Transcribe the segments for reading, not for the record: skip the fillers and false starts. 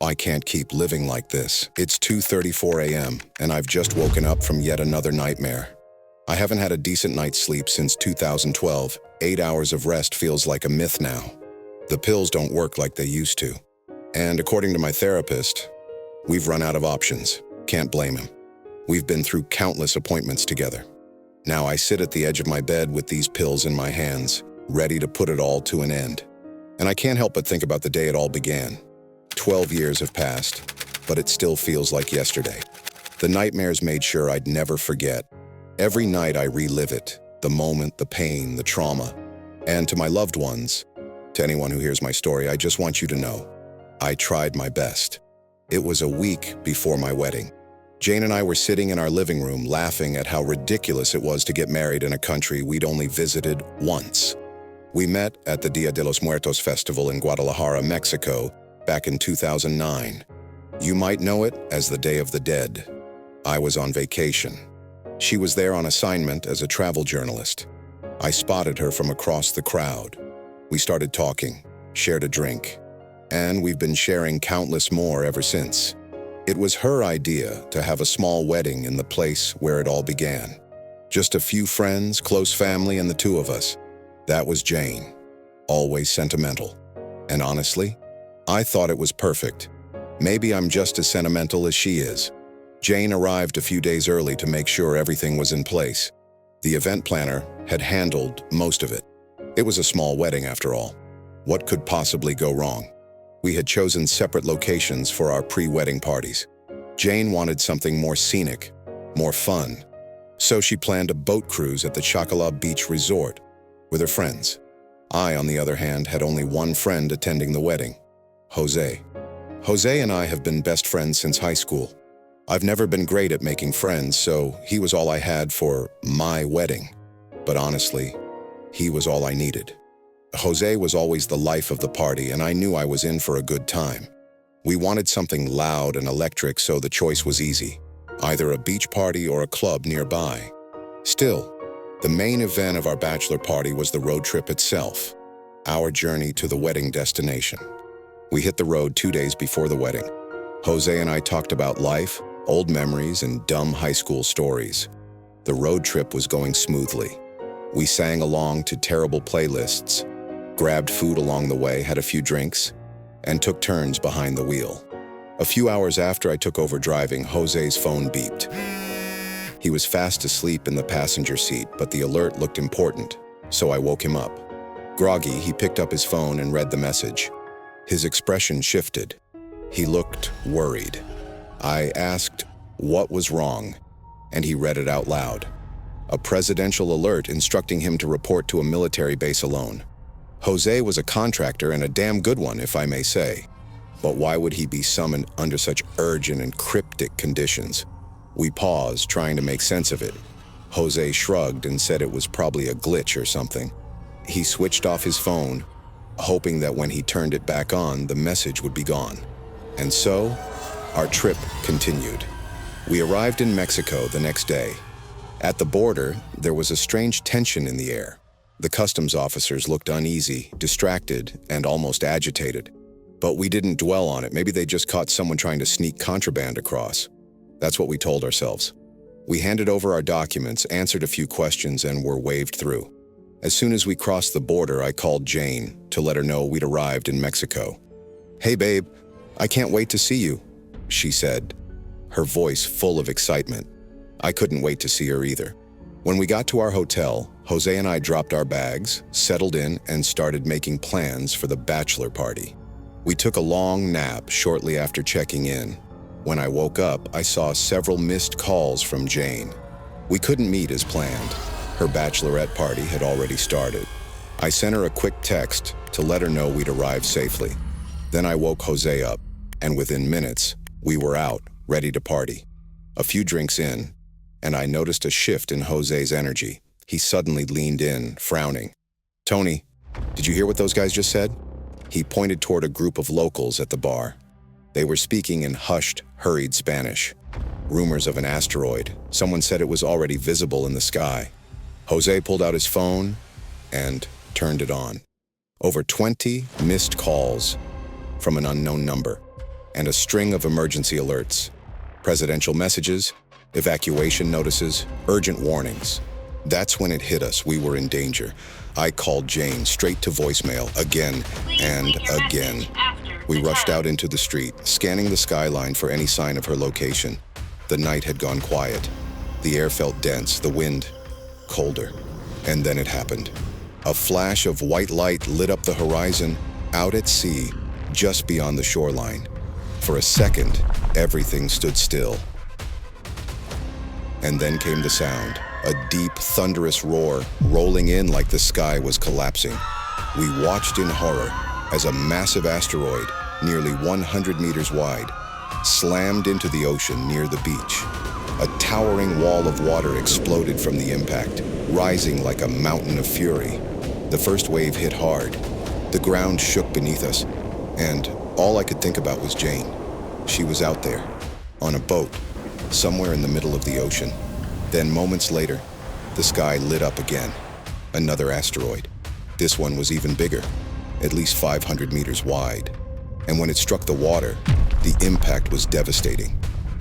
I can't keep living like this. It's 2:34 a.m., and I've just woken up from yet another nightmare. I haven't had a decent night's sleep since 2012. 8 hours of rest feels like a myth now. The pills don't work like they used to. And according to my therapist, we've run out of options. Can't blame him. We've been through countless appointments together. Now I sit at the edge of my bed with these pills in my hands, ready to put it all to an end. And I can't help but think about the day it all began. 12 years have passed, but it still feels like yesterday. The nightmares made sure I'd never forget. Every night I relive it, the moment, the pain, the trauma. And to my loved ones, to anyone who hears my story, I just want you to know, I tried my best. It was a week before my wedding. Jane and I were sitting in our living room laughing at how ridiculous it was to get married in a country we'd only visited once. We met at the Dia de los Muertos festival in Guadalajara, Mexico, back in 2009. You might know it as the Day of the Dead. I was on vacation. She was there on assignment as a travel journalist. I spotted her from across the crowd. We started talking, shared a drink, and we've been sharing countless more ever since. It was her idea to have a small wedding in the place where it all began. Just a few friends, close family, and the two of us. That was Jane, always sentimental. And honestly, I thought it was perfect. Maybe I'm just as sentimental as she is. Jane arrived a few days early to make sure everything was in place. The event planner had handled most of it. It was a small wedding after all. What could possibly go wrong? We had chosen separate locations for our pre-wedding parties. Jane wanted something more scenic, more fun. So she planned a boat cruise at the Chacala Beach Resort with her friends. I, on the other hand, had only one friend attending the wedding, Jose. Jose and I have been best friends since high school. I've never been great at making friends, so he was all I had for my wedding. But honestly, he was all I needed. Jose was always the life of the party, and I knew I was in for a good time. We wanted something loud and electric, so the choice was easy. Either a beach party or a club nearby. Still, the main event of our bachelor party was the road trip itself, our journey to the wedding destination. We hit the road 2 days before the wedding. Jose and I talked about life, old memories, and dumb high school stories. The road trip was going smoothly. We sang along to terrible playlists, grabbed food along the way, had a few drinks, and took turns behind the wheel. A few hours after I took over driving, Jose's phone beeped. He was fast asleep in the passenger seat, but the alert looked important, so I woke him up. Groggy, he picked up his phone and read the message. His expression shifted. He looked worried. I asked what was wrong, and he read it out loud. A presidential alert instructing him to report to a military base alone. Jose was a contractor, and a damn good one, if I may say. But why would he be summoned under such urgent and cryptic conditions? We paused, trying to make sense of it. Jose shrugged and said it was probably a glitch or something. He switched off his phone, hoping that when he turned it back on, the message would be gone. And so, our trip continued. We arrived in Mexico the next day. At the border, there was a strange tension in the air. The customs officers looked uneasy, distracted, and almost agitated. But we didn't dwell on it. Maybe they just caught someone trying to sneak contraband across. That's what we told ourselves. We handed over our documents, answered a few questions, and were waved through. As soon as we crossed the border, I called Jane to let her know we'd arrived in Mexico. "Hey babe, I can't wait to see you," she said, her voice full of excitement. I couldn't wait to see her either. When we got to our hotel, Jose and I dropped our bags, settled in, and started making plans for the bachelor party. We took a long nap shortly after checking in. When I woke up, I saw several missed calls from Jane. We couldn't meet as planned. Her bachelorette party had already started. I sent her a quick text to let her know we'd arrived safely. Then I woke Jose up, and within minutes, we were out, ready to party. A few drinks in, and I noticed a shift in Jose's energy. He suddenly leaned in, frowning. "Tony, did you hear what those guys just said?" He pointed toward a group of locals at the bar. They were speaking in hushed, hurried Spanish. Rumors of an asteroid. Someone said it was already visible in the sky. Jose pulled out his phone and turned it on. Over 20 missed calls from an unknown number. and a string of emergency alerts. Presidential messages, evacuation notices, urgent warnings. That's when it hit us. We were in danger. I called Jane straight to voicemail again and again. We rushed out into the street, scanning the skyline for any sign of her location. The night had gone quiet. The air felt dense, the wind colder. And then it happened. A flash of white light lit up the horizon, out at sea, just beyond the shoreline. For a second, everything stood still. And then came the sound, a deep, thunderous roar, rolling in like the sky was collapsing. We watched in horror as a massive asteroid, nearly 100 meters wide, slammed into the ocean near the beach. A towering wall of water exploded from the impact, rising like a mountain of fury. The first wave hit hard. The ground shook beneath us, and all I could think about was Jane. She was out there, on a boat, somewhere in the middle of the ocean. Then moments later, the sky lit up again. Another asteroid. This one was even bigger, at least 500 meters wide. And when it struck the water, the impact was devastating,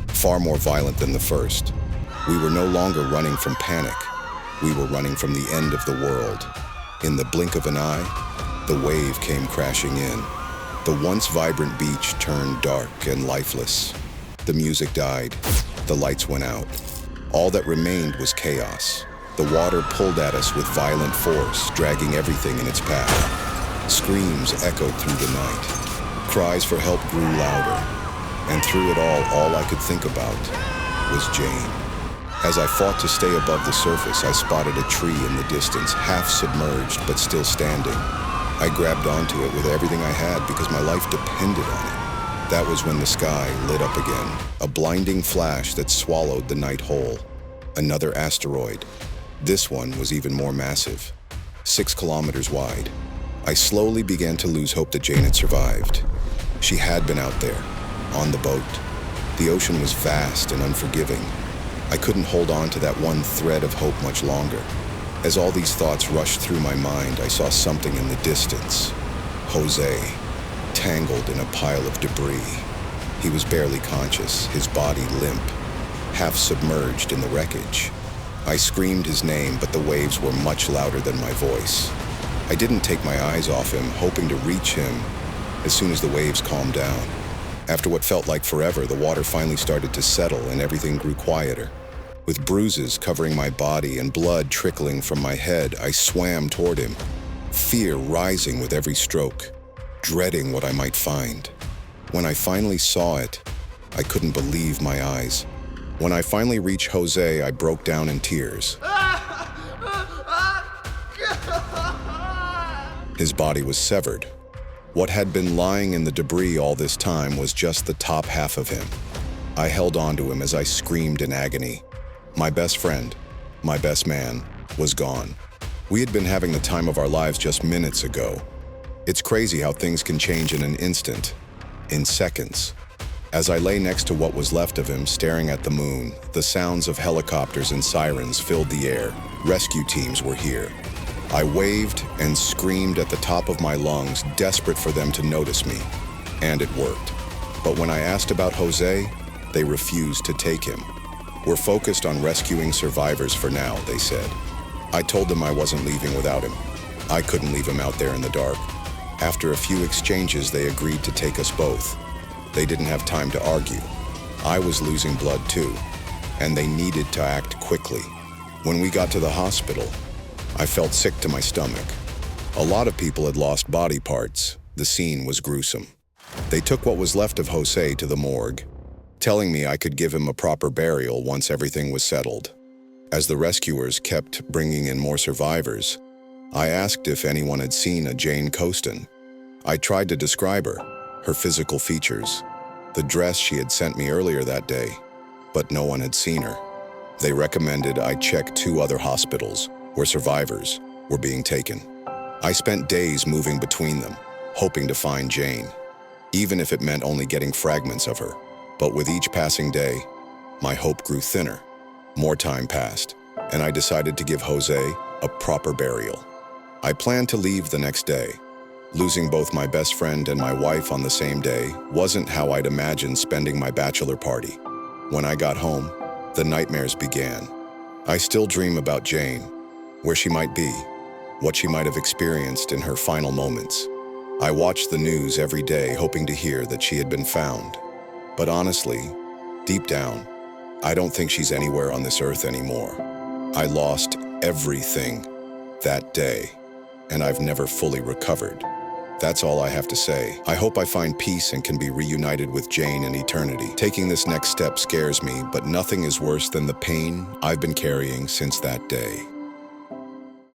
far more violent than the first. We were no longer running from panic. We were running from the end of the world. In the blink of an eye, the wave came crashing in. The once vibrant beach turned dark and lifeless. The music died. The lights went out. All that remained was chaos. The water pulled at us with violent force, dragging everything in its path. Screams echoed through the night. Cries for help grew louder. And through it all I could think about was Jane. As I fought to stay above the surface, I spotted a tree in the distance, half submerged but still standing. I grabbed onto it with everything I had because my life depended on it. That was when the sky lit up again, a blinding flash that swallowed the night whole. Another asteroid. This one was even more massive, 6 kilometers wide. I slowly began to lose hope that Jane had survived. She had been out there, on the boat. The ocean was vast and unforgiving. I couldn't hold on to that one thread of hope much longer. As all these thoughts rushed through my mind, I saw something in the distance. Jose, tangled in a pile of debris. He was barely conscious, his body limp, half submerged in the wreckage. I screamed his name, but the waves were much louder than my voice. I didn't take my eyes off him, hoping to reach him as soon as the waves calmed down. After what felt like forever, the water finally started to settle and everything grew quieter. With bruises covering my body and blood trickling from my head, I swam toward him, fear rising with every stroke, dreading what I might find. When I finally saw it, I couldn't believe my eyes. When I finally reached Jose, I broke down in tears. His body was severed. What had been lying in the debris all this time was just the top half of him. I held on to him as I screamed in agony. My best friend, my best man, was gone. We had been having the time of our lives just minutes ago. It's crazy how things can change in an instant, in seconds. As I lay next to what was left of him, staring at the moon, the sounds of helicopters and sirens filled the air. Rescue teams were here. I waved and screamed at the top of my lungs, desperate for them to notice me. And it worked. But when I asked about Jose, they refused to take him. "We're focused on rescuing survivors for now," they said. I told them I wasn't leaving without him. I couldn't leave him out there in the dark. After a few exchanges, they agreed to take us both. They didn't have time to argue. I was losing blood too, and they needed to act quickly. When we got to the hospital, I felt sick to my stomach. A lot of people had lost body parts. The scene was gruesome. They took what was left of Jose to the morgue, telling me I could give him a proper burial once everything was settled. As the rescuers kept bringing in more survivors, I asked if anyone had seen a Jane Costin. I tried to describe her physical features, the dress she had sent me earlier that day, but no one had seen her. They recommended I check 2 other hospitals where survivors were being taken. I spent days moving between them, hoping to find Jane, even if it meant only getting fragments of her. But with each passing day, my hope grew thinner. More time passed, and I decided to give Jose a proper burial. I planned to leave the next day, Losing both my best friend and my wife on the same day wasn't how I'd imagined spending my bachelor party. When I got home, the nightmares began. I still dream about Jane, where she might be, what she might have experienced in her final moments. I watched the news every day hoping to hear that she had been found. But honestly, deep down, I don't think she's anywhere on this earth anymore. I lost everything that day, and I've never fully recovered. That's all I have to say. I hope I find peace and can be reunited with Jane in eternity. Taking this next step scares me, but nothing is worse than the pain I've been carrying since that day.